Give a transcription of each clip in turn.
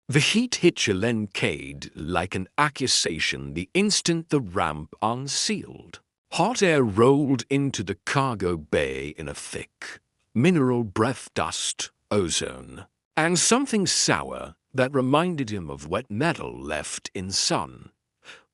The heat hit Cade like an accusation the instant the ramp unsealed. Hot air rolled into the cargo bay in a thick, mineral breath dust, ozone, and something sour that reminded him of wet metal left in sun.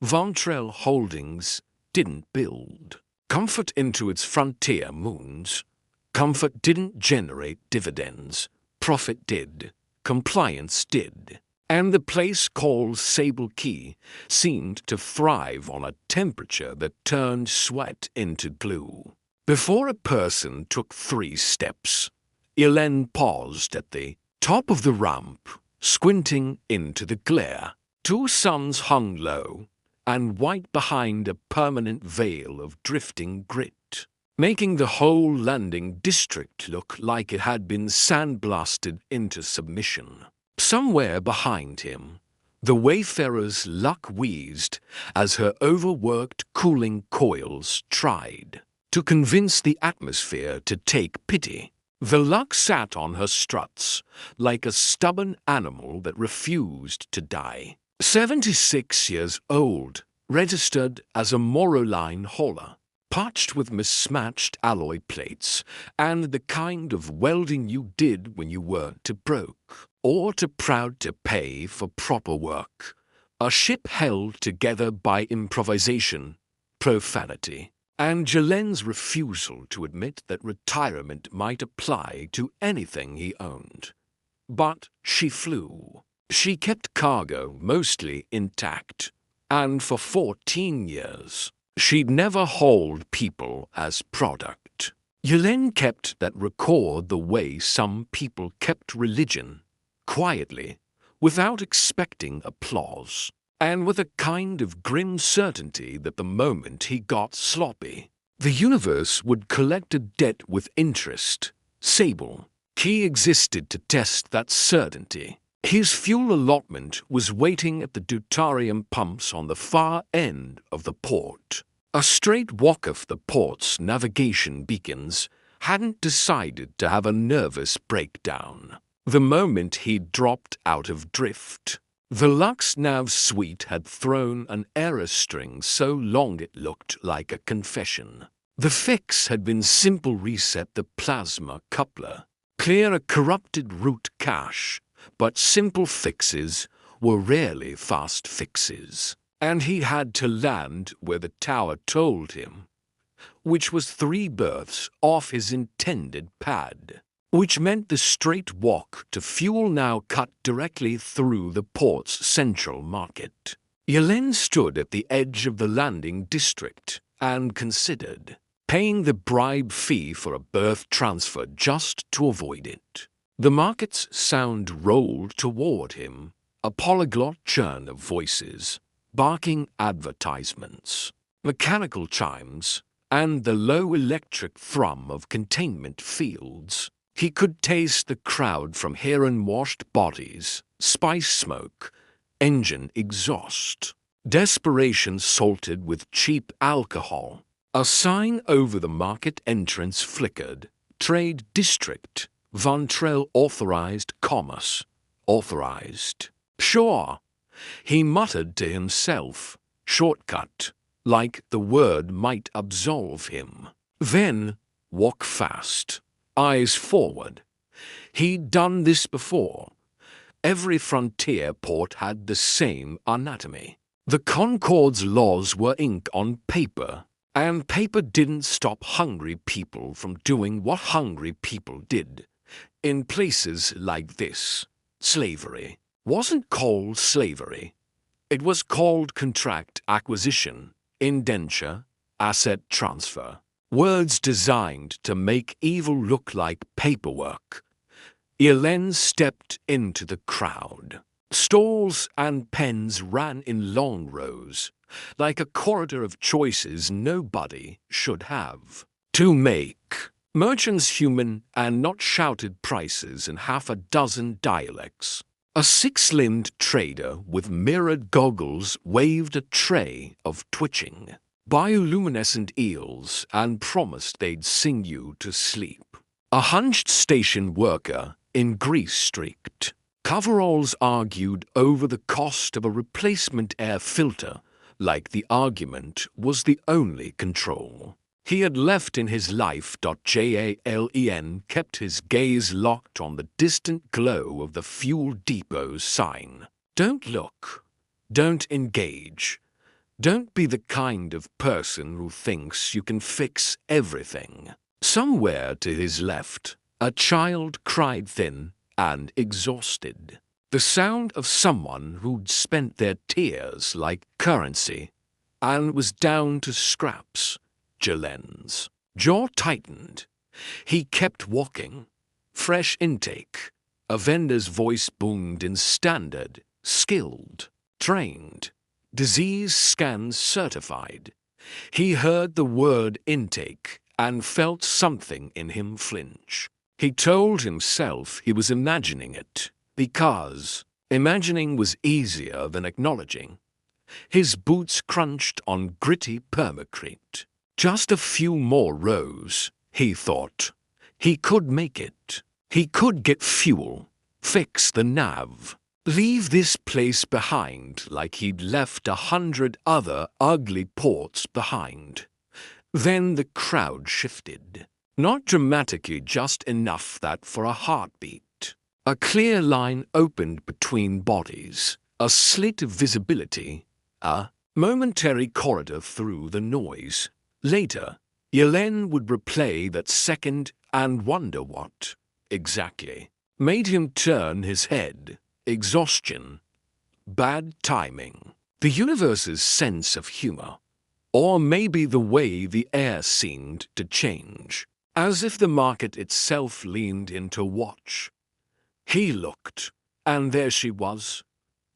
Vontrell Holdings didn't build comfort into its frontier moons. Comfort didn't generate dividends. Profit did. Compliance did. And the place called Sable Key seemed to thrive on a temperature that turned sweat into glue. Before a person took 3 steps, Yelen paused at the top of the ramp, squinting into the glare. 2 suns hung low and white behind a permanent veil of drifting grit, making the whole landing district look like it had been sandblasted into submission. Somewhere behind him, the Wayfarer's luck wheezed as her overworked cooling coils tried to convince the atmosphere to take pity. The luck sat on her struts like a stubborn animal that refused to die. 76 years old, registered as a Moroline hauler, patched with mismatched alloy plates and the kind of welding you did when you weren't too broke or too proud to pay for proper work. A ship held together by improvisation, profanity, and Jelen's refusal to admit that retirement might apply to anything he owned. But she flew. She kept cargo mostly intact, and for 14 years, she'd never hauled people as product. Yelen kept that record the way some people kept religion, quietly, without expecting applause, and with a kind of grim certainty that the moment he got sloppy, the universe would collect a debt with interest. Sable Key existed to test that certainty. His fuel allotment was waiting at the deuterium pumps on the far end of the port. A straight walk of the port's navigation beacons hadn't decided to have a nervous breakdown. The moment he'd dropped out of drift, the Lux Nav suite had thrown an error string so long it looked like a confession. The fix had been simple: reset the plasma coupler, clear a corrupted root cache. But simple fixes were rarely fast fixes, and he had to land where the tower told him, which was 3 berths off his intended pad, which meant the straight walk to fuel now cut directly through the port's central market. Yelen stood at the edge of the landing district and considered paying the bribe fee for a berth transfer just to avoid it. The market's sound rolled toward him, a polyglot churn of voices, barking advertisements, mechanical chimes, and the low electric thrum of containment fields. He could taste the crowd from heron-washed bodies, spice smoke, engine exhaust, desperation salted with cheap alcohol. A sign over the market entrance flickered. Trade District. Vontrell Authorized Commerce. Authorized. Sure, he muttered to himself. Shortcut, like the word might absolve him. Then, walk fast. Eyes forward. He'd done this before. Every frontier port had the same anatomy. The Concorde's laws were ink on paper, and paper didn't stop hungry people from doing what hungry people did. In places like this, slavery wasn't called slavery. It was called contract acquisition, indenture, asset transfer. Words designed to make evil look like paperwork. Yelen stepped into the crowd. Stalls and pens ran in long rows, like a corridor of choices nobody should have to make. Merchants human and not shouted prices in half a dozen dialects. A 6-limbed trader with mirrored goggles waved a tray of twitching bioluminescent eels and promised they'd sing you to sleep. A hunched station worker in grease-streaked coveralls argued over the cost of a replacement air filter, like the argument was the only control. He had left in his life. Jalen kept his gaze locked on the distant glow of the fuel depot's sign. Don't look. Don't engage. Don't be the kind of person who thinks you can fix everything. Somewhere to his left, a child cried thin and exhausted. The sound of someone who'd spent their tears like currency and was down to scraps. Jalen's jaw tightened. He kept walking. Fresh intake. A vendor's voice boomed in standard, skilled, trained, disease scans certified. He heard the word intake and felt something in him flinch. He told himself he was imagining it, because imagining was easier than acknowledging. His boots crunched on gritty permacrete. Just a few more rows, he thought. He could make it. He could get fuel, fix the nav, leave this place behind like he'd left 100 other ugly ports behind. Then the crowd shifted. Not dramatically, just enough that for a heartbeat. A clear line opened between bodies, a slit of visibility, a momentary corridor through the noise. Later, Yelen would replay that second and wonder what, exactly, made him turn his head. Exhaustion. Bad timing. The universe's sense of humor. Or maybe the way the air seemed to change, as if the market itself leaned in to watch. He looked, and there she was.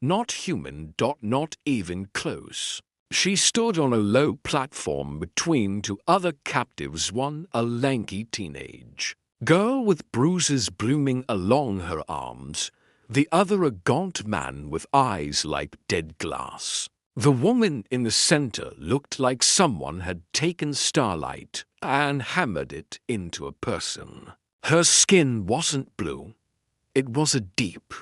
Not human. Not even close. She stood on a low platform between two other captives, one a lanky teenage girl with bruises blooming along her arms, the other a gaunt man with eyes like dead glass. The woman in the center looked like someone had taken starlight and hammered it into a person. Her skin wasn't blue. It was a deep,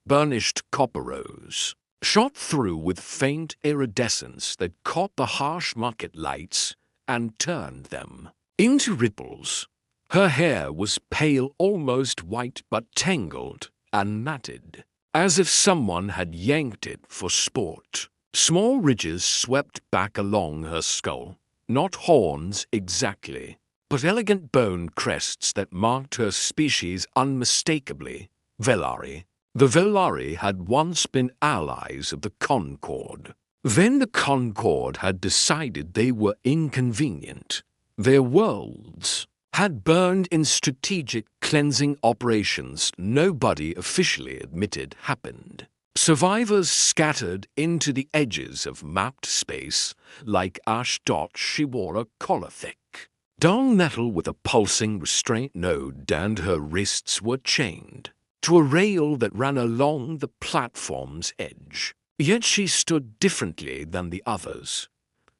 burnished copper rose, shot through with faint iridescence that caught the harsh market lights and turned them into ripples. Her hair was pale, almost white, but tangled and matted, as if someone had yanked it for sport. Small ridges swept back along her skull, not horns exactly, but elegant bone crests that marked her species unmistakably. Velari. The Velari had once been allies of the Concord. Then the Concord had decided they were inconvenient. Their worlds had burned in strategic cleansing operations nobody officially admitted happened. Survivors scattered into the edges of mapped space like ash. She wore a collar thick, dull metal with a pulsing restraint node, and her wrists were chained to a rail that ran along the platform's edge. Yet she stood differently than the others.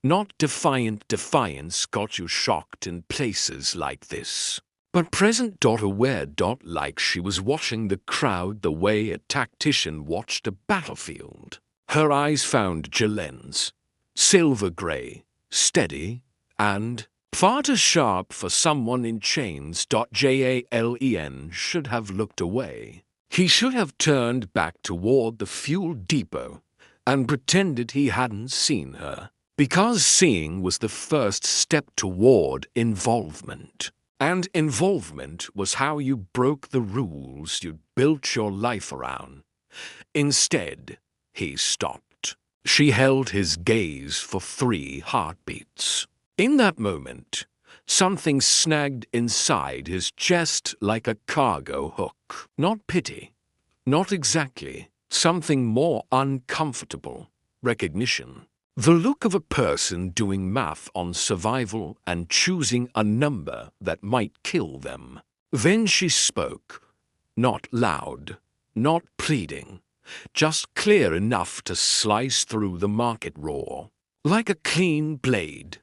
Not defiant. Defiance got you shocked in places like this, but present. Aware. Like she was watching the crowd the way a tactician watched a battlefield. Her eyes found Jalen's, silver gray, steady, and far too sharp for someone in chains. Jalen should have looked away. He should have turned back toward the fuel depot and pretended he hadn't seen her, because seeing was the first step toward involvement. And involvement was how you broke the rules you'd built your life around. Instead, he stopped. She held his gaze for 3 heartbeats. In that moment, something snagged inside his chest like a cargo hook. Not pity. Not exactly. Something more uncomfortable. Recognition. The look of a person doing math on survival and choosing a number that might kill them. Then she spoke. Not loud. Not pleading. Just clear enough to slice through the market roar. Like a clean blade.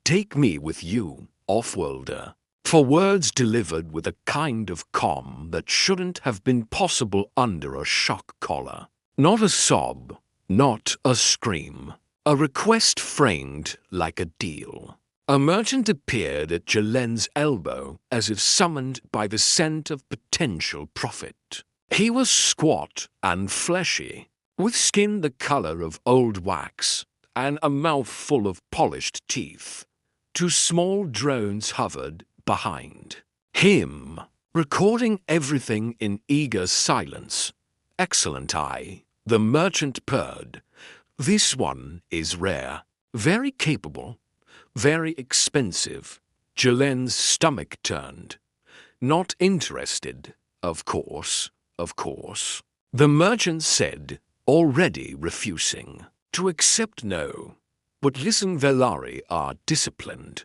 Take me with you, off-worlder. for words delivered with a kind of calm that shouldn't have been possible under a shock collar. Not a sob, not a scream. A request framed like a deal. A merchant appeared at Jelen's elbow as if summoned by the scent of potential profit. He was squat and fleshy, with skin the color of old wax and a mouth full of polished teeth. Two small drones hovered behind him, recording everything in eager silence. "Excellent eye," the merchant purred. "This one is rare, very capable, very expensive." Jelen's stomach turned. "Not interested, of course, of course," the merchant said, already refusing to accept no. "But listen, Varale are disciplined,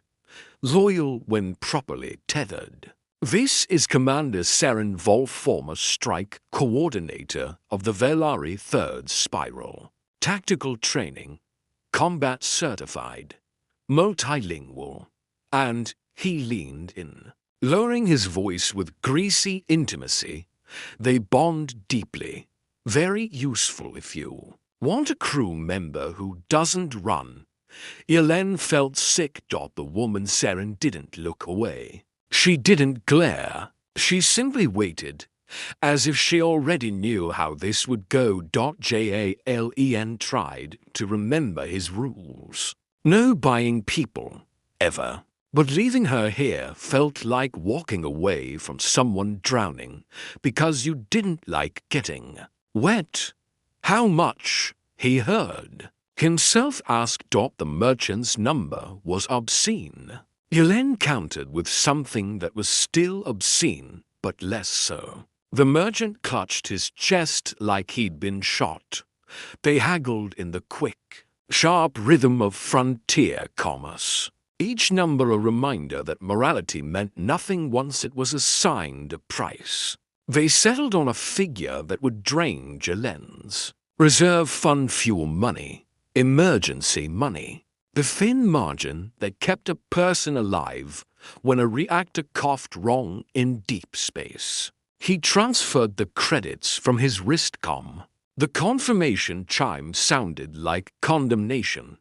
loyal when properly tethered. This is Commander Seren Wolf, former strike coordinator of the Varale 3rd Spiral. Tactical training, combat certified, multilingual." And he leaned in, lowering his voice with greasy intimacy. "They bond deeply. Very useful if you want a crew member who doesn't run." Jelen felt sick. The woman Seren didn't look away. She didn't glare. She simply waited, as if she already knew how this would go. Jalen tried to remember his rules. No buying people, ever. But leaving her here felt like walking away from someone drowning because you didn't like getting wet. How much? He heard himself ask. The merchant's number was obscene. Jelen countered with something that was still obscene, but less so. The merchant clutched his chest like he'd been shot. They haggled in the quick, sharp rhythm of frontier commerce. Each number a reminder that morality meant nothing once it was assigned a price. They settled on a figure that would drain Jelen's reserve fund fuel money, emergency money. The thin margin that kept a person alive when a reactor coughed wrong in deep space. He transferred the credits from his wristcom. The confirmation chime sounded like condemnation.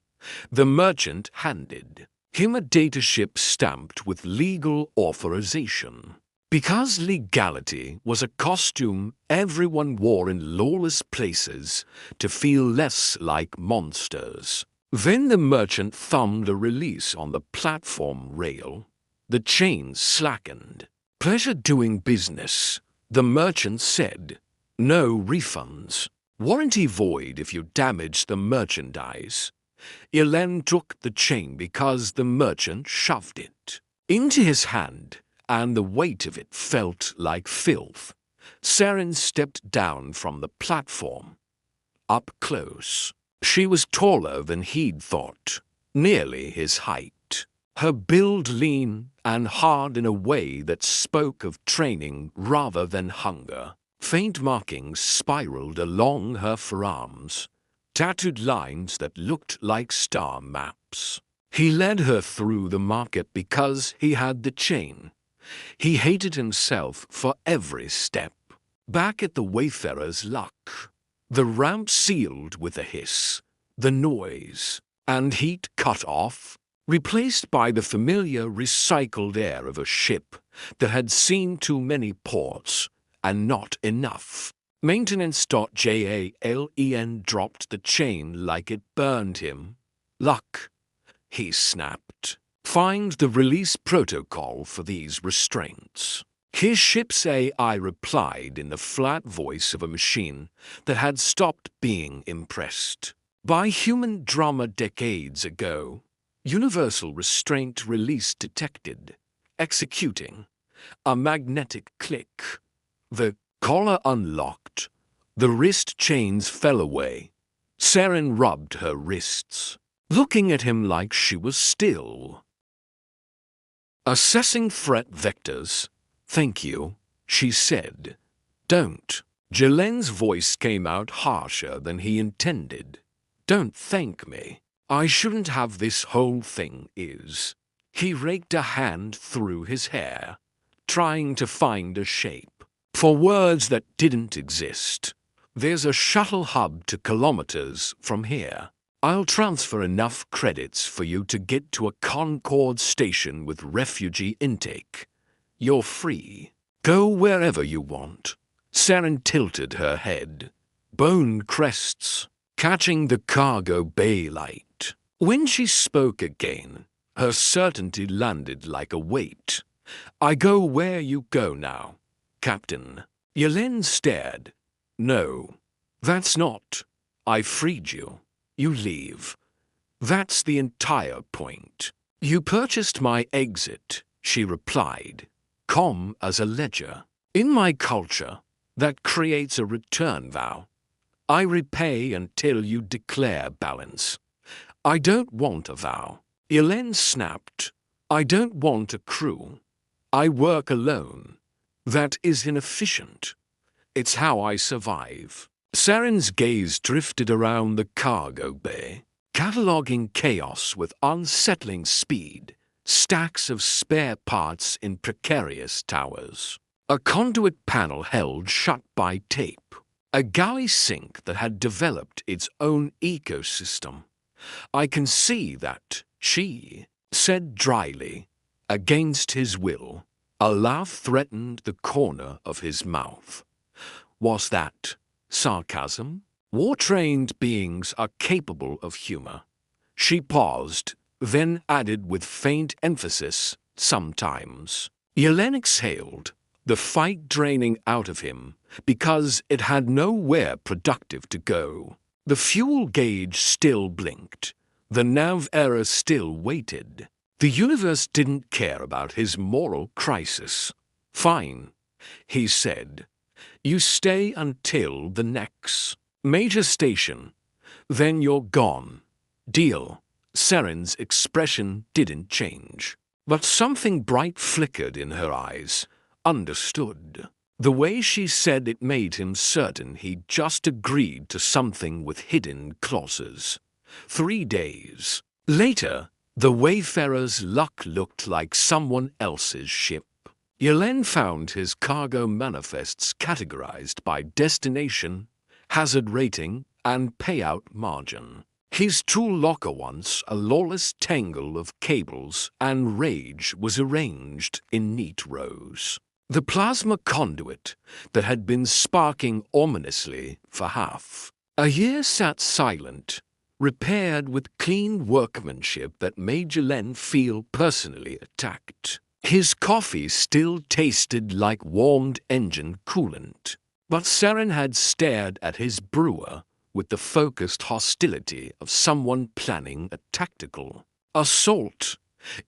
The merchant handed him a dataship stamped with legal authorization. Because legality was a costume everyone wore in lawless places to feel less like monsters. Then the merchant thumbed a release on the platform rail. The chains slackened. "Pleasure doing business," the merchant said. "No refunds. Warranty void if you damage the merchandise." Jelen took the chain because the merchant shoved it into his hand, and the weight of it felt like filth. Seren stepped down from the platform. Up close. She was taller than he'd thought, nearly his height. Her build lean and hard in a way that spoke of training rather than hunger. Faint markings spiraled along her forearms, tattooed lines that looked like star maps. He led her through the market because he had the chain. He hated himself for every step. Back at the Wayfarer's luck. The ramp sealed with a hiss, the noise and heat cut off, replaced by the familiar recycled air of a ship that had seen too many ports and not enough. Maintenance. Jalen dropped the chain like it burned him. "Luck," he snapped. "Find the release protocol for these restraints." His ship's AI replied in the flat voice of a machine that had stopped being impressed by human drama decades ago. "Universal restraint release detected. Executing." A magnetic click. The collar unlocked. The wrist chains fell away. Seren rubbed her wrists, looking at him like she was still. Assessing threat vectors. "Thank you," she said. "Don't." Jelen's voice came out harsher than he intended. "Don't thank me. I shouldn't have this whole thing is." He raked a hand through his hair, trying to find a shape for words that didn't exist. There's a shuttle hub to kilometers from here. I'll transfer enough credits for you to get to a Concord station with refugee intake. You're free. Go wherever you want. Saren tilted her head. Bone crests, catching the cargo bay light. When she spoke again, her certainty landed like a weight. I go where you go now, Captain. Yelen stared. No, that's not. I freed you. You leave. That's the entire point. You purchased my exit, she replied, calm as a ledger. In my culture, that creates a return vow. I repay until you declare balance. I don't want a vow. Yelen snapped. I don't want a crew. I work alone. That is inefficient. It's how I survive. Saren's gaze drifted around the cargo bay, cataloging chaos with unsettling speed, stacks of spare parts in precarious towers. A conduit panel held shut by tape. A galley sink that had developed its own ecosystem. I can see that, she said dryly, against his will. A laugh threatened the corner of his mouth. Was that sarcasm? War-trained beings are capable of humor. She paused, then added with faint emphasis, sometimes. Yelen exhaled, the fight draining out of him, because it had nowhere productive to go. The fuel gauge still blinked. The nav error still waited. The universe didn't care about his moral crisis. Fine, he said. You stay until the next major station. Then you're gone. Deal. Saren's expression didn't change. But something bright flickered in her eyes. Understood. The way she said it made him certain he'd just agreed to something with hidden clauses. 3 days later, the Wayfarer's luck looked like someone else's ship. Yelen found his cargo manifests categorized by destination, hazard rating, and payout margin. His tool locker, once a lawless tangle of cables and rage, was arranged in neat rows. The plasma conduit that had been sparking ominously for half a year sat silent, repaired with clean workmanship that made Yelen feel personally attacked. His coffee still tasted like warmed engine coolant, but Saren had stared at his brewer with the focused hostility of someone planning a tactical assault.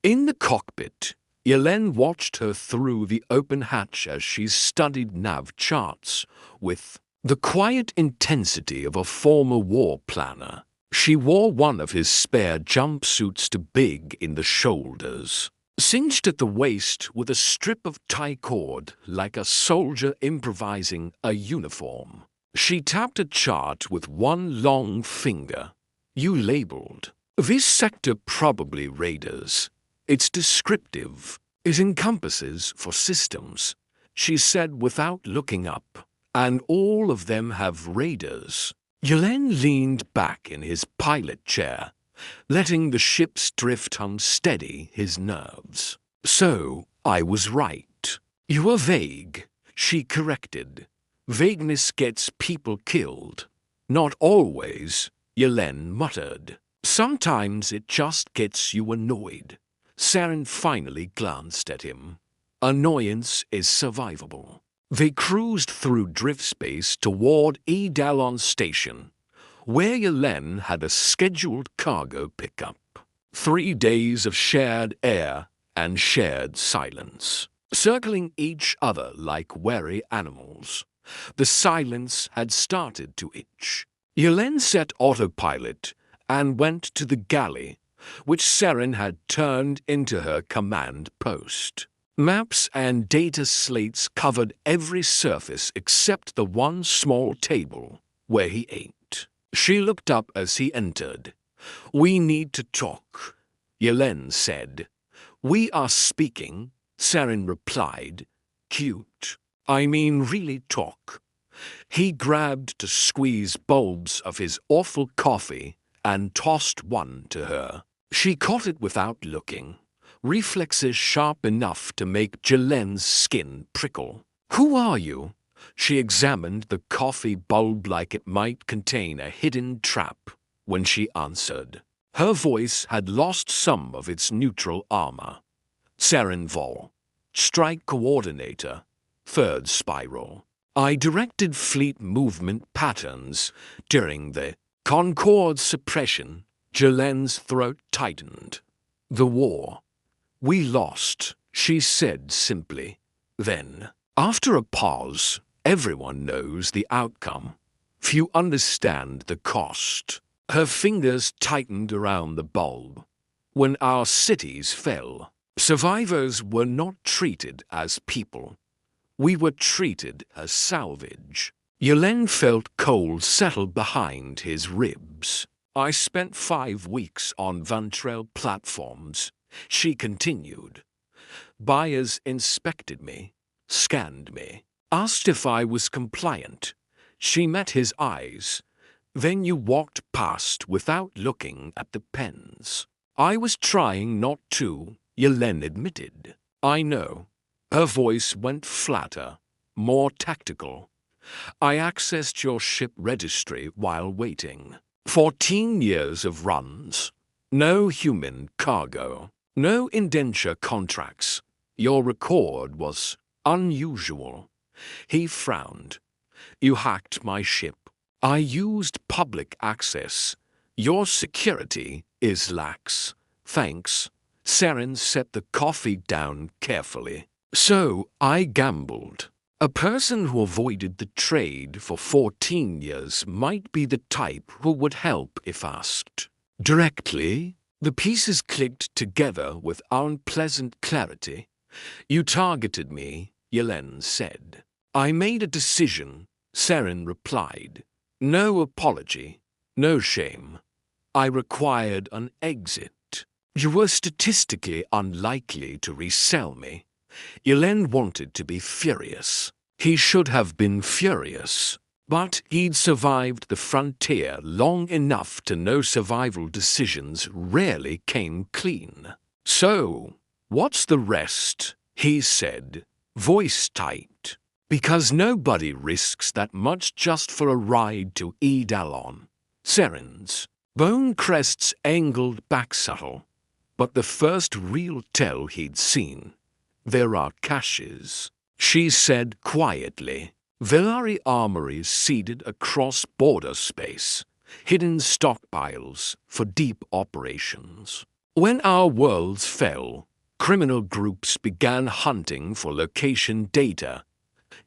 In the cockpit, Yelen watched her through the open hatch as she studied nav charts with the quiet intensity of a former war planner. She wore one of his spare jumpsuits to big in the shoulders, cinched at the waist with a strip of tie cord like a soldier improvising a uniform. She tapped a chart with one long finger. You labeled. This sector probably raiders. It's descriptive. It encompasses for systems, she said without looking up. And all of them have raiders. Yelen leaned back in his pilot chair, letting the ship's drift unsteady his nerves. So, I was right. You were vague, she corrected. Vagueness gets people killed. Not always, Yelen muttered. Sometimes it just gets you annoyed. Saren finally glanced at him. Annoyance is survivable. They cruised through drift space toward Edalon Station, where Yelen had a scheduled cargo pickup. 3 days of shared air and shared silence, circling each other like wary animals. The silence had started to itch. Yelen set autopilot and went to the galley, which Saren had turned into her command post. Maps and data slates covered every surface except the one small table where he ate. She looked up as he entered. We need to talk, Yelen said. We are speaking, Saren replied. Cute. I mean really talk. He grabbed to squeeze bulbs of his awful coffee and tossed one to her. She caught it without looking, reflexes sharp enough to make Jelen's skin prickle. Who are you? She examined the coffee bulb like it might contain a hidden trap when she answered. Her voice had lost some of its neutral armor. Saren Vol, Strike Coordinator, 3rd Spiral. I directed fleet movement patterns during the Concord suppression. Jelen's throat tightened. The war. We lost, she said simply. Then, after a pause, everyone knows the outcome. Few understand the cost. Her fingers tightened around the bulb. When our cities fell, survivors were not treated as people. We were treated as salvage. Jelen felt cold settle behind his ribs. I spent 5 weeks on Vantrell platforms, she continued. Buyers inspected me, scanned me, asked if I was compliant. She met his eyes. Then you walked past without looking at the pens. I was trying not to, Jelen admitted. I know. Her voice went flatter, more tactical. I accessed your ship registry while waiting. 14 years of runs. No human cargo. No indenture contracts. Your record was unusual. He frowned. You hacked my ship. I used public access. Your security is lax. Thanks. Saren set the coffee down carefully. So I gambled. A person who avoided the trade for 14 years might be the type who would help if asked. Directly, the pieces clicked together with unpleasant clarity. You targeted me, Jelen said. I made a decision, Saren replied. No apology, no shame. I required an exit. You were statistically unlikely to resell me. Jelen wanted to be furious. He should have been furious, but he'd survived the frontier long enough to know survival decisions rarely came clean. So, what's the rest? He said, voice tight. Because nobody risks that much just for a ride to Edalon. Saren's Bone Crest's angled back subtle, but the first real tell he'd seen. There are caches, she said quietly. Velari armories seeded across border space, hidden stockpiles for deep operations. When our worlds fell, criminal groups began hunting for location data.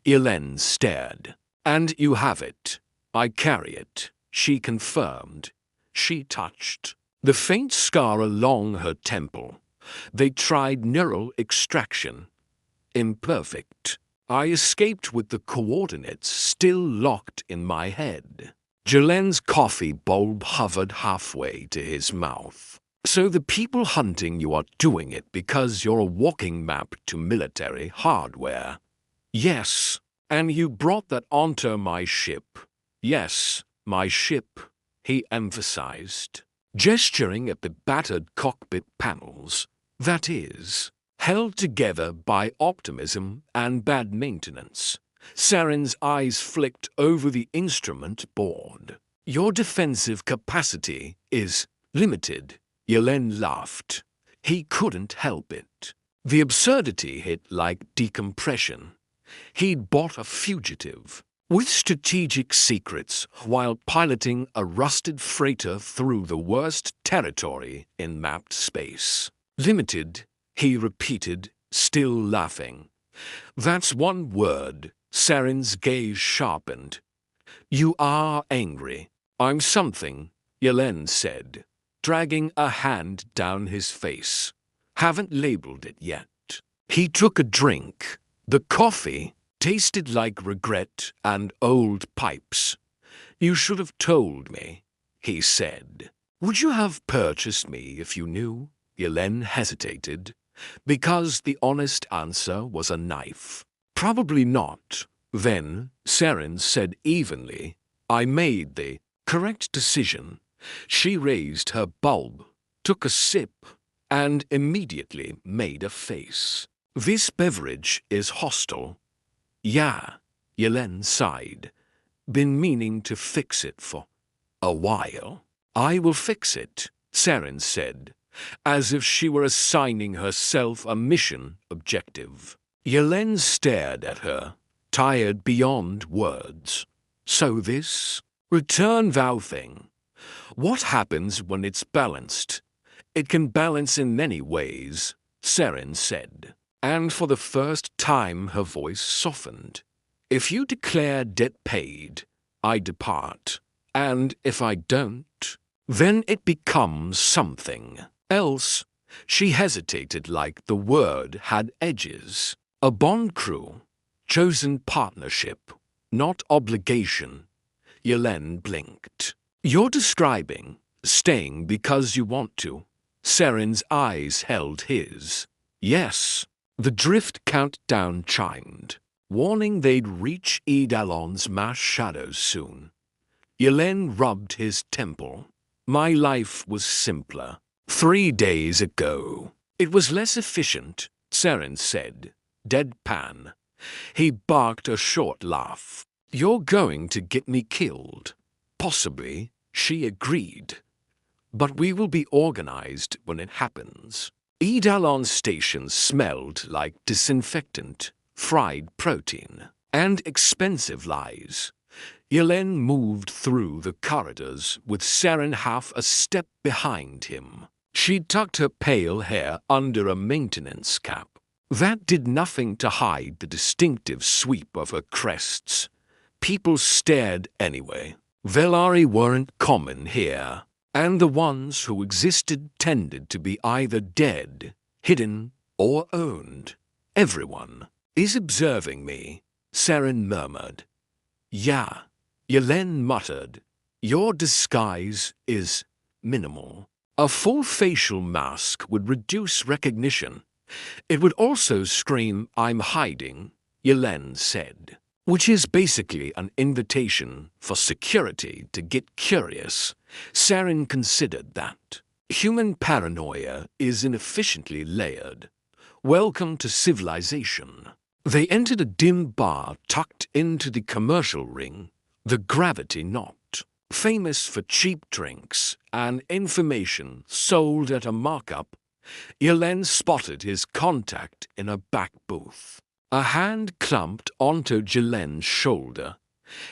Jelen stared. And you have it. I carry it, she confirmed. She touched the faint scar along her temple. They tried neural extraction. Imperfect. I escaped with the coordinates still locked in my head. Jelen's coffee bulb hovered halfway to his mouth. So the people hunting you are doing it because you're a walking map to military hardware. Yes, and you brought that onto my ship. Yes, my ship, he emphasized, gesturing at the battered cockpit panels. That is, held together by optimism and bad maintenance. Saren's eyes flicked over the instrument board. Your defensive capacity is limited. Jelen laughed. He couldn't help it. The absurdity hit like decompression. He'd bought a fugitive with strategic secrets while piloting a rusted freighter through the worst territory in mapped space. Limited, he repeated, still laughing. That's one word. Saren's gaze sharpened. You are angry. I'm something, Jelen said, dragging a hand down his face. Haven't labeled it yet. He took a drink. The coffee tasted like regret and old pipes. You should have told me, he said. Would you have purchased me if you knew? Jelen hesitated. because the honest answer was a knife. Probably not. Then, Seren said evenly, I made the correct decision. She raised her bulb, took a sip, and immediately made a face. This beverage is hostile. Yeah, Yelen sighed. Been meaning to fix it for a while. I will fix it, Seren said, as if she were assigning herself a mission objective. Yelen stared at her, tired beyond words. So this return vow thing, what happens when it's balanced? It can balance in many ways, Seren said, and for the first time her voice softened. If you declare debt paid, I depart, and if I don't, then it becomes something else. She hesitated like the word had edges. A bond crew, chosen partnership, not obligation. Yelen blinked. You're describing staying because you want to. Seren's eyes held his. Yes. The drift countdown chimed, warning they'd reach Idalon's mass shadows soon. Yelen rubbed his temple. My life was simpler. 3 days ago. It was less efficient, Seren said, deadpan. He barked a short laugh. You're going to get me killed. Possibly, she agreed. But we will be organized when it happens. Idalon station smelled like disinfectant, fried protein, and expensive lies. Yelen moved through the corridors with Seren half a step behind him. She tucked her pale hair under a maintenance cap. That did nothing to hide the distinctive sweep of her crests. People stared anyway. Velari weren't common here, and the ones who existed tended to be either dead, hidden, or owned. Everyone is observing me, Seren murmured. Yeah, Yelen muttered. Your disguise is minimal. A full facial mask would reduce recognition. It would also scream, I'm hiding, Yelen said, which is basically an invitation for security to get curious. Seren considered that. Human paranoia is inefficiently layered. Welcome to civilization. They entered a dim bar tucked into the commercial ring, the Gravity Knot, famous for cheap drinks and information sold at a markup. Yelen spotted his contact in a back booth. A hand clumped onto Yelen's shoulder.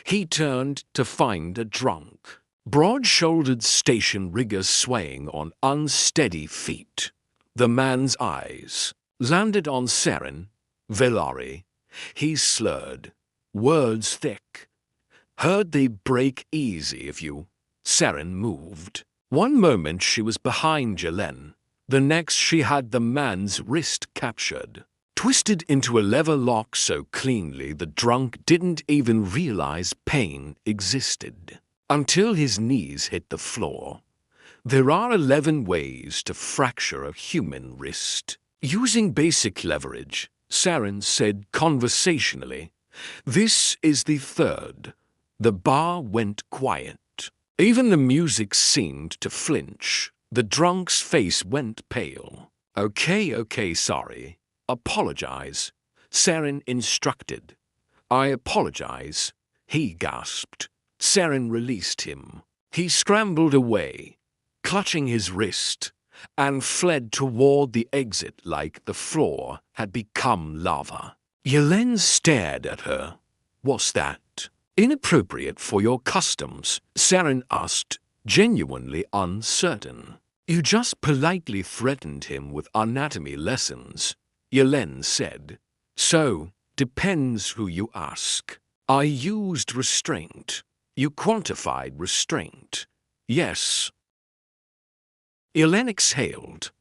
He turned to find a drunk, broad-shouldered station rigger swaying on unsteady feet. The man's eyes landed on Seren, Velari. He slurred, words thick. Heard they break easy if you. Seren moved. One moment she was behind Yelen. The next she had the man's wrist captured, twisted into a lever lock so cleanly the drunk didn't even realize pain existed, until his knees hit the floor. There are 11 ways to fracture a human wrist. Using basic leverage, Seren said conversationally. This is the third. The bar went quiet. Even the music seemed to flinch. The drunk's face went pale. Okay, sorry. Apologize, Seren instructed. I apologize, he gasped. Seren released him. He scrambled away, clutching his wrist, and fled toward the exit like the floor had become lava. Yelen stared at her. What's that? Inappropriate for your customs, Seren asked, genuinely uncertain. You just politely threatened him with anatomy lessons, Yelen said. So, depends who you ask. I used restraint. You quantified restraint. Yes. Yelen exhaled,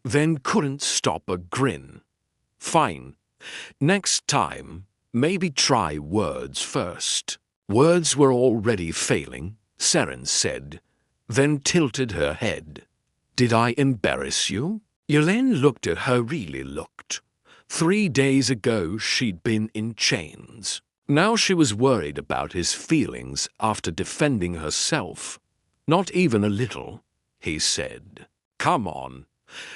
then couldn't stop a grin. Fine. Next time, maybe try words first. Words were already failing, Seren said, then tilted her head. Did I embarrass you? Yelena looked at her, really looked. 3 days ago she'd been in chains. Now she was worried about his feelings after defending herself. Not even a little, he said. Come on,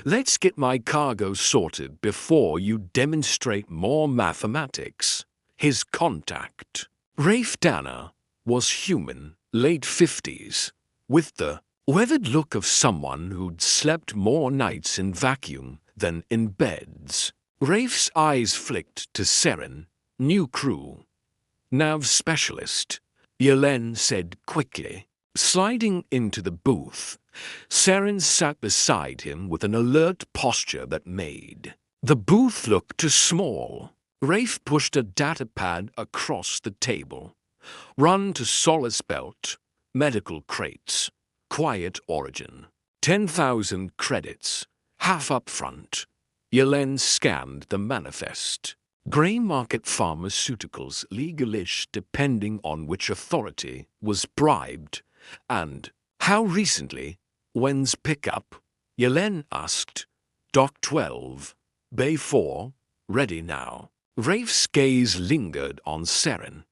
let's get my cargo sorted before you demonstrate more mathematics. His contact, Rafe Danner, was human, late 50s, with the weathered look of someone who'd slept more nights in vacuum than in beds. Rafe's eyes flicked to Seren, new crew. Nav specialist, Yelena said quickly. Sliding into the booth, Seren sat beside him with an alert posture that made the booth look too small. Rafe pushed a data pad across the table. Run to Solace Belt, medical crates, quiet origin. 10,000 credits, half up front. Yelena scanned the manifest. Grey market pharmaceuticals, legalish depending on which authority was bribed. And how recently? When's pickup? Yelena asked. Dock 12, Bay 4, ready now. Rafe's gaze lingered on Seren.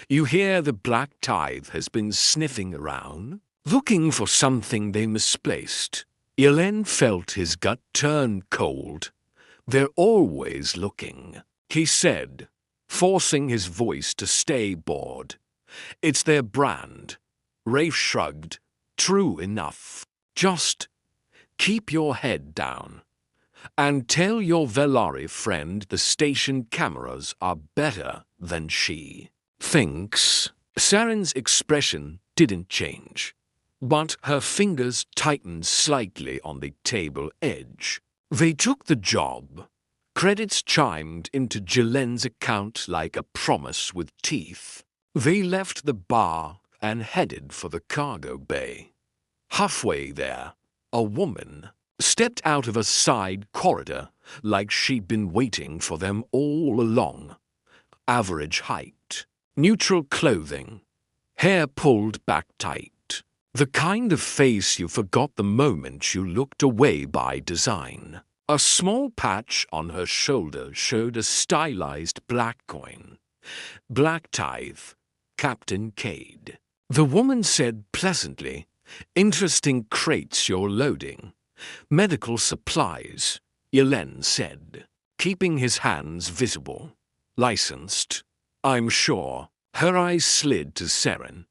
You hear the Black Tithe has been sniffing around, looking for something they misplaced. Yelena felt his gut turn cold. They're always looking, he said, forcing his voice to stay bored. It's their brand. Rafe shrugged. True enough. Just keep your head down. And tell your Varale friend the station cameras are better than she thinks. Seren's expression didn't change, but her fingers tightened slightly on the table edge. They took the job. Credits chimed into Yelena's account like a promise with teeth. They left the bar and headed for the cargo bay. Halfway there, a woman stepped out of a side corridor like she'd been waiting for them all along. Average height, neutral clothing, hair pulled back tight. The kind of face you forgot the moment you looked away by design. A small patch on her shoulder showed a stylized black coin. Black Tithe, Captain Cade. The woman said pleasantly, interesting crates you're loading. Medical supplies, Yelena said, keeping his hands visible. Licensed, I'm sure. Her eyes slid to Seren.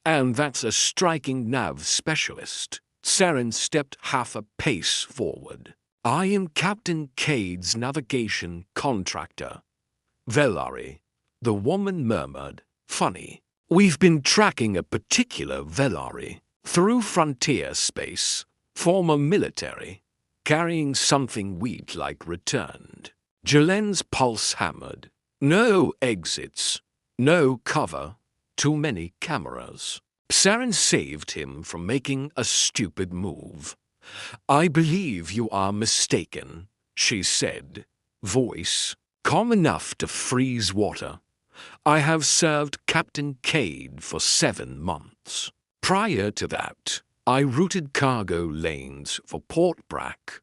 And that's a striking nav specialist. Seren stepped half a pace forward. I am Captain Cade's navigation contractor. Varale, the woman murmured. Funny. We've been tracking a particular Varale through frontier space, former military, carrying something wheat-like returned. Yelena's pulse hammered. No exits, no cover, too many cameras. Seren saved him from making a stupid move. I believe you are mistaken, she said, voice calm enough to freeze water. I have served Captain Cade for 7 months. Prior to that, I routed cargo lanes for Port Brack.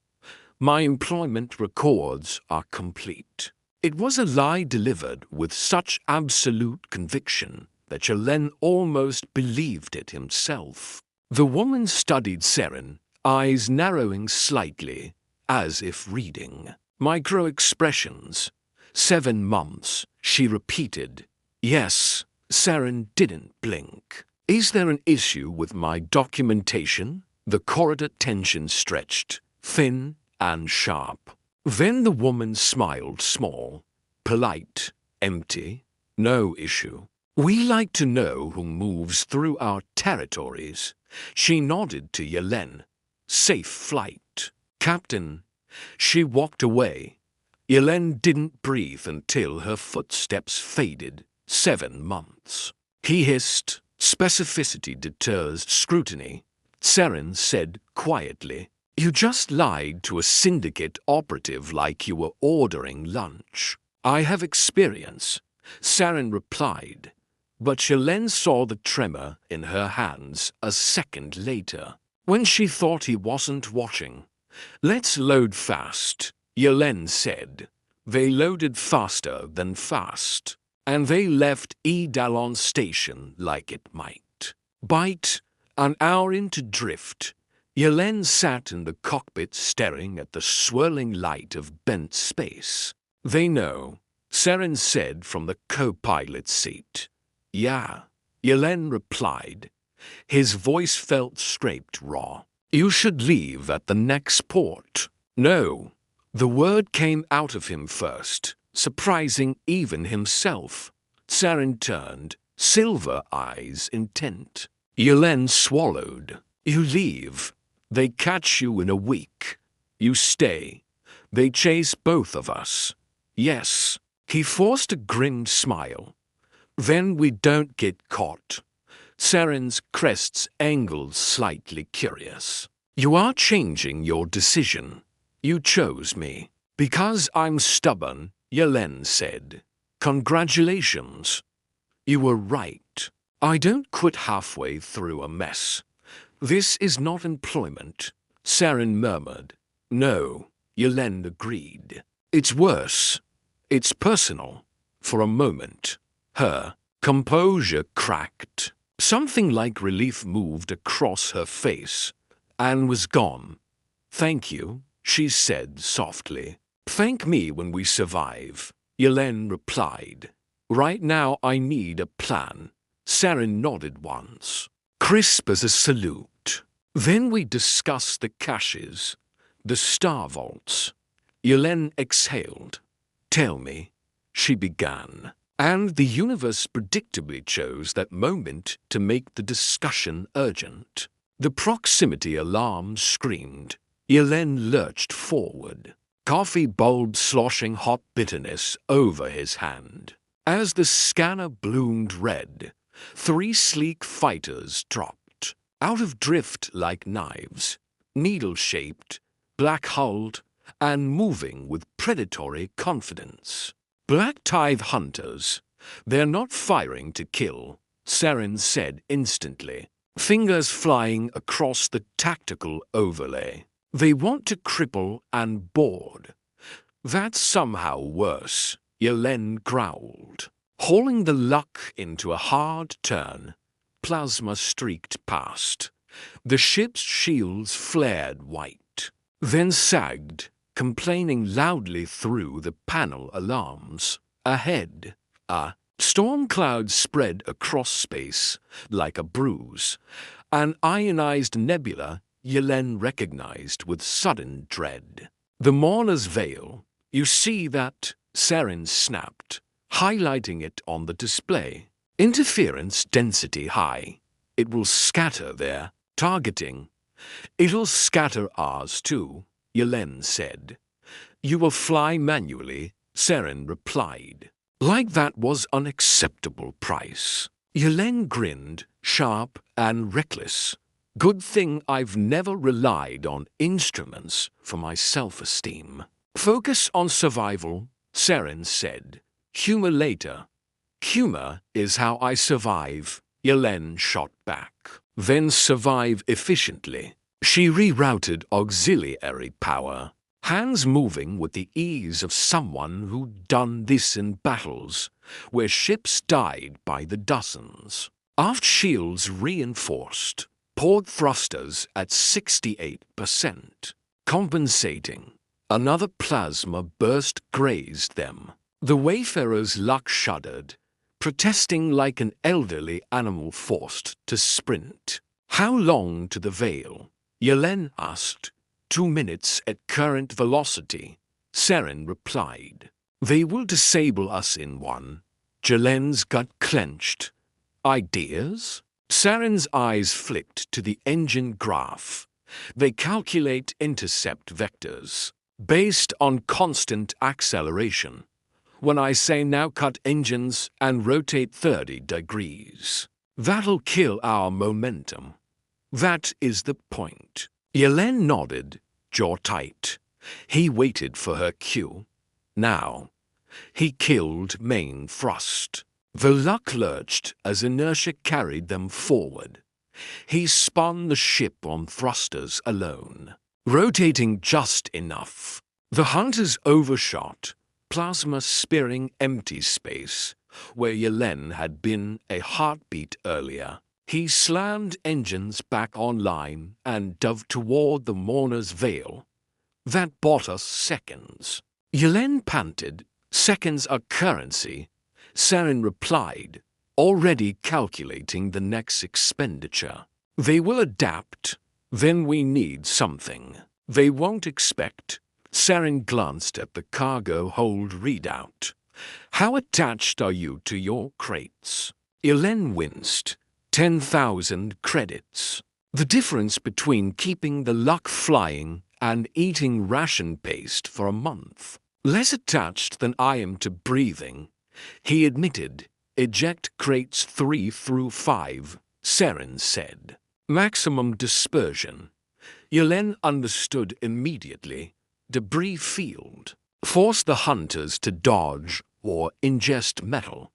My employment records are complete. It was a lie delivered with such absolute conviction that Yelena almost believed it himself. The woman studied Seren, eyes narrowing slightly, as if reading. Micro-expressions. 7 months, she repeated. Yes, Seren didn't blink. Is there an issue with my documentation? The corridor tension stretched, thin and sharp. Then the woman smiled small, polite, empty. No issue. We like to know who moves through our territories. She nodded to Yelena. Safe flight. Captain. She walked away. Yelena didn't breathe until her footsteps faded. 7 months. He hissed. Specificity deters scrutiny. Seren said quietly. You just lied to a syndicate operative like you were ordering lunch. I have experience, Seren replied. But Yelena saw the tremor in her hands a second later. When she thought he wasn't watching, Let's load fast, Yelen said. They loaded faster than fast, and they left Edalon station like it might. Bite, an hour into drift, Yelen sat in the cockpit staring at the swirling light of bent space. They know, Seren said from the co-pilot's seat. Yeah, Yelen replied. His voice felt scraped raw. You should leave at the next port. No. The word came out of him first, surprising even himself. Saren turned, silver eyes intent. Yelen swallowed. You leave. They catch you in a week. You stay. They chase both of us. Yes. He forced a grim smile. Then we don't get caught. Saren's crests angled slightly curious. You are changing your decision. You chose me. Because I'm stubborn, Yelen said. Congratulations. You were right. I don't quit halfway through a mess. This is not employment, Saren murmured. No, Yelen agreed. It's worse. It's personal. For a moment, her composure cracked. Something like relief moved across her face and was gone. Thank you, she said softly. Thank me when we survive, Yelen replied. Right now I need a plan. Saren nodded once. Crisp as a salute. Then we discuss the caches, the star vaults. Yelen exhaled. Tell me, she began. And the universe predictably chose that moment to make the discussion urgent. The proximity alarm screamed. Yelen lurched forward, coffee bulb sloshing hot bitterness over his hand. As the scanner bloomed red, 3 sleek fighters dropped, out of drift like knives, needle-shaped, black-hulled, and moving with predatory confidence. Black Tithe hunters. They're not firing to kill, Saren said instantly, fingers flying across the tactical overlay. They want to cripple and board. That's somehow worse, Yelen growled. Hauling the luck into a hard turn, plasma streaked past. The ship's shields flared white, then sagged, complaining loudly through the panel alarms. Ahead, a storm cloud spread across space like a bruise, an ionized nebula Yelen recognized with sudden dread. The Mourner's Veil. You see that? Saren snapped, highlighting it on the display. Interference density high. It will scatter their targeting. It'll scatter ours too, Yelen said. You will fly manually, Saren replied. Like that was unacceptable price. Yelen grinned, sharp and reckless. Good thing I've never relied on instruments for my self-esteem. Focus on survival, Saren said. Humor later. Humor is how I survive, Yelen shot back. Then survive efficiently. She rerouted auxiliary power, hands moving with the ease of someone who'd done this in battles where ships died by the dozens. Aft shields reinforced, port thrusters at 68%, compensating. Another plasma burst grazed them. The Wayfarer's luck shuddered, protesting like an elderly animal forced to sprint. How long to the Veil? Yelen asked. 2 minutes at current velocity, Saren replied. They will disable us in 1. Yelen's gut clenched. Ideas? Saren's eyes flicked to the engine graph. They calculate intercept vectors, based on constant acceleration. When I say now cut engines and rotate 30 degrees, that'll kill our momentum. That is the point. Yelen nodded, jaw tight. He waited for her cue. Now, he killed main thrust. The luck lurched as inertia carried them forward. He spun the ship on thrusters alone. rotating just enough. The hunters overshot, plasma spearing empty space where Yelen had been a heartbeat earlier. He slammed engines back online and dove toward the mourner's veil. That bought us seconds. Yelen panted. Seconds are currency. Saren replied, already calculating the next expenditure. They will adapt. Then we need something. They won't expect. Saren glanced at the cargo hold readout. How attached are you to your crates? Yelen winced. 10,000 credits. The difference between keeping the luck flying and eating ration paste for a month. Less attached than I am to breathing, he admitted. Eject crates 3 through 5, Saren said. Maximum dispersion. Yelen understood immediately. Debris field. Force the hunters to dodge or ingest metal.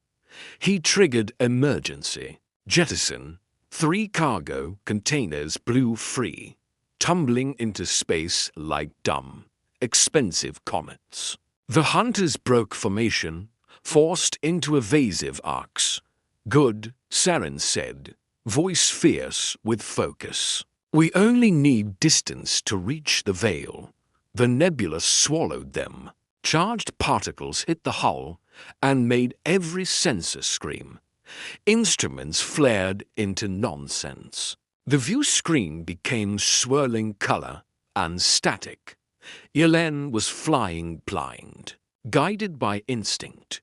He triggered emergency. Jettison. 3 cargo containers blew free, tumbling into space like dumb, expensive comets. The hunters broke formation, forced into evasive arcs. Good, Saren said, voice fierce with focus. We only need distance to reach the veil. The nebula swallowed them. Charged particles hit the hull and made every sensor scream. Instruments flared into nonsense. The view screen became swirling color and static. Yelen was flying blind, guided by instinct,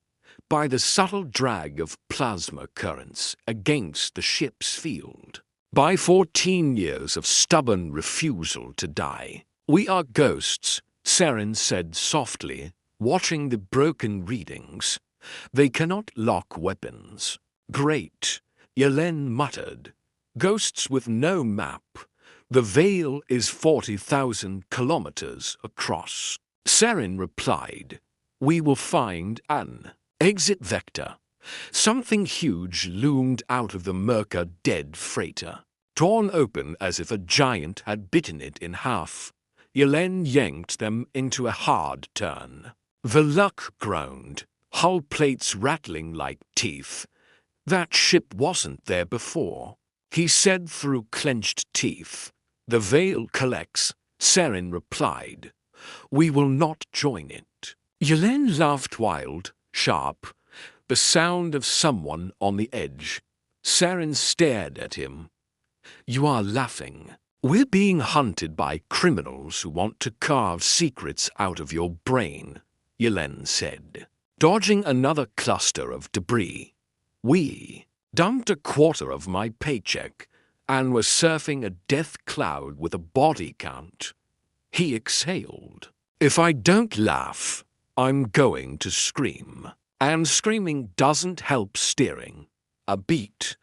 by the subtle drag of plasma currents against the ship's field. By 14 years of stubborn refusal to die. We are ghosts, Saren said softly, watching the broken readings. They cannot lock weapons. Great, Yelen muttered. Ghosts with no map. The veil is 40,000 kilometers across. Saren replied, we will find an exit vector. Something huge loomed out of the Merca dead freighter, torn open as if a giant had bitten it in half. Yelen yanked them into a hard turn. The luck groaned, hull plates rattling like teeth. That ship wasn't there before, he said through clenched teeth. The veil collects, Saren replied. We will not join it. Yelen laughed wild, sharp, the sound of someone on the edge. Saren stared at him. You are laughing. We're being hunted by criminals who want to carve secrets out of your brain, Yelen said, dodging another cluster of debris. We dumped a quarter of my paycheck and were surfing a death cloud with a body count. He exhaled. If I don't laugh, I'm going to scream. And screaming doesn't help steering. A beat.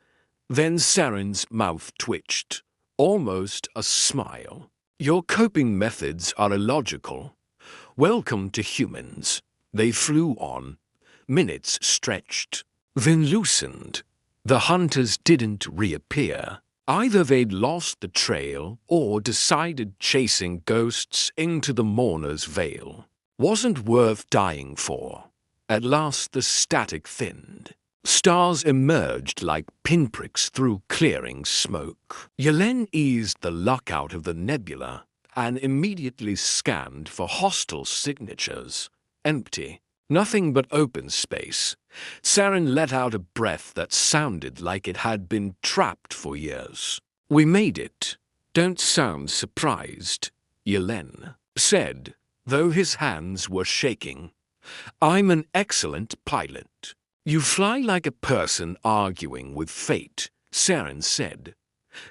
Then Saren's mouth twitched. Almost a smile. Your coping methods are illogical. Welcome to humans. They flew on. Minutes stretched, then loosened. The hunters didn't reappear. Either they'd lost the trail or decided chasing ghosts into the mourner's veil wasn't worth dying for. At last the static thinned. Stars emerged like pinpricks through clearing smoke. Yelen eased the luck out of the nebula and immediately scanned for hostile signatures. Empty. Nothing but open space. Saren let out a breath that sounded like it had been trapped for years. We made it. Don't sound surprised, Yelen said, though his hands were shaking. I'm an excellent pilot. You fly like a person arguing with fate, Saren said.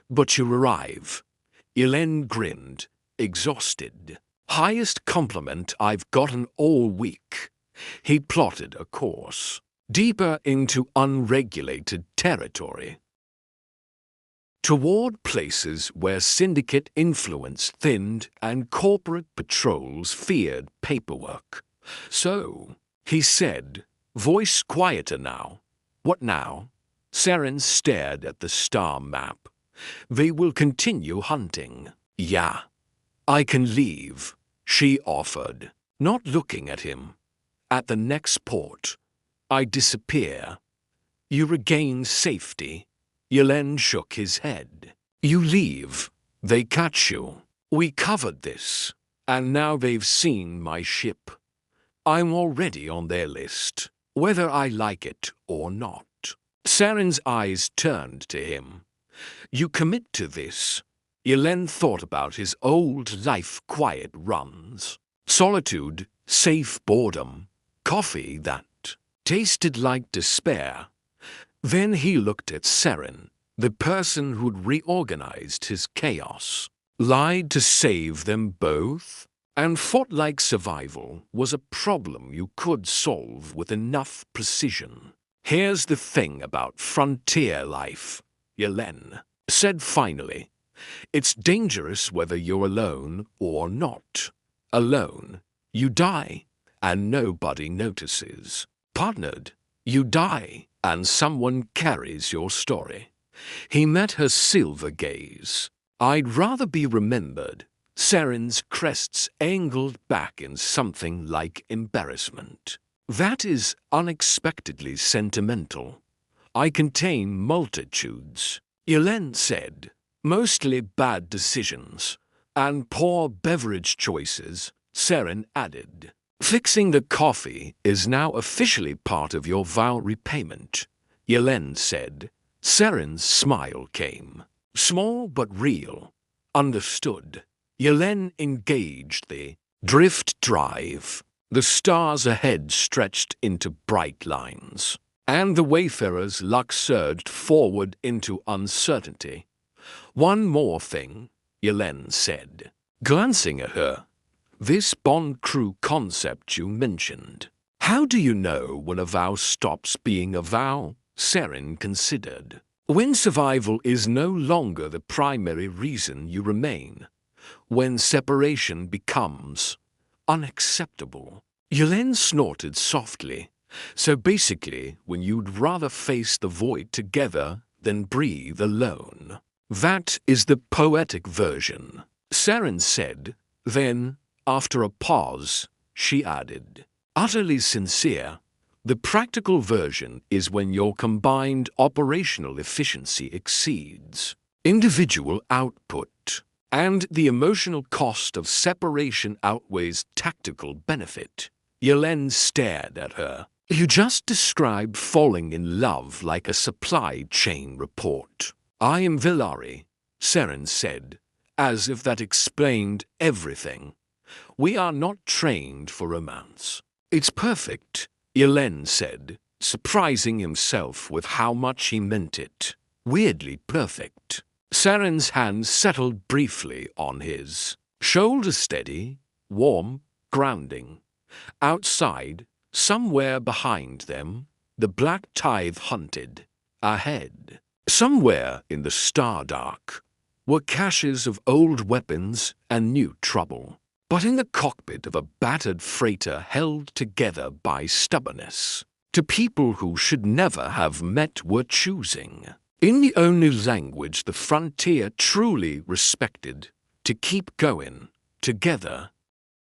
But you arrive. Yelen grinned, exhausted. Highest compliment I've gotten all week. He plotted a course, deeper into unregulated territory. Toward places where syndicate influence thinned and corporate patrols feared paperwork. So, he said, voice quieter now. What now? Saren stared at the star map. They will continue hunting. Yeah. I can leave, she offered, not looking at him. At the next port, I disappear. You regain safety. Yelen shook his head. You leave, they catch you. We covered this, and now they've seen my ship. I'm already on their list, whether I like it or not. Saren's eyes turned to him. You commit to this? Yelen thought about his old life quiet runs. Solitude, safe boredom, coffee that tasted like despair. Then he looked at Saren, the person who'd reorganized his chaos, lied to save them both, and fought like survival was a problem you could solve with enough precision. Here's the thing about frontier life, Yelen said finally. It's dangerous whether you're alone or not. Alone, you die, and nobody notices. Partnered, you die, and someone carries your story. He met her silver gaze. I'd rather be remembered. Saren's crests angled back in something like embarrassment. That is unexpectedly sentimental. I contain multitudes, Yelen said. Mostly bad decisions, and poor beverage choices, Saren added. Fixing the coffee is now officially part of your vow repayment, Yelen said. Saren's smile came. Small but real. Understood. Yelen engaged the drift drive. The stars ahead stretched into bright lines, and the wayfarer's luck surged forward into uncertainty. One more thing, Yelen said, glancing at her. This bond crew concept you mentioned. How do you know when a vow stops being a vow? Saren considered. When survival is no longer the primary reason you remain. When separation becomes unacceptable. Yelen snorted softly. So basically, when you'd rather face the void together than breathe alone. That is the poetic version, Saren said. Then, after a pause, she added, utterly sincere. The practical version is when your combined operational efficiency exceeds individual output, and the emotional cost of separation outweighs tactical benefit. Yelen stared at her. You just described falling in love like a supply chain report. I am Villari, Saren said, as if that explained everything. We are not trained for romance. It's perfect, Yelen said, surprising himself with how much he meant it. Weirdly perfect. Saren's hand settled briefly on his. Shoulder steady, warm, grounding. Outside, somewhere behind them, the black tithe hunted. Ahead, somewhere in the stardark, were caches of old weapons and new trouble. But in the cockpit of a battered freighter held together by stubbornness, to people who should never have met were choosing, in the only language the frontier truly respected, to keep going, together,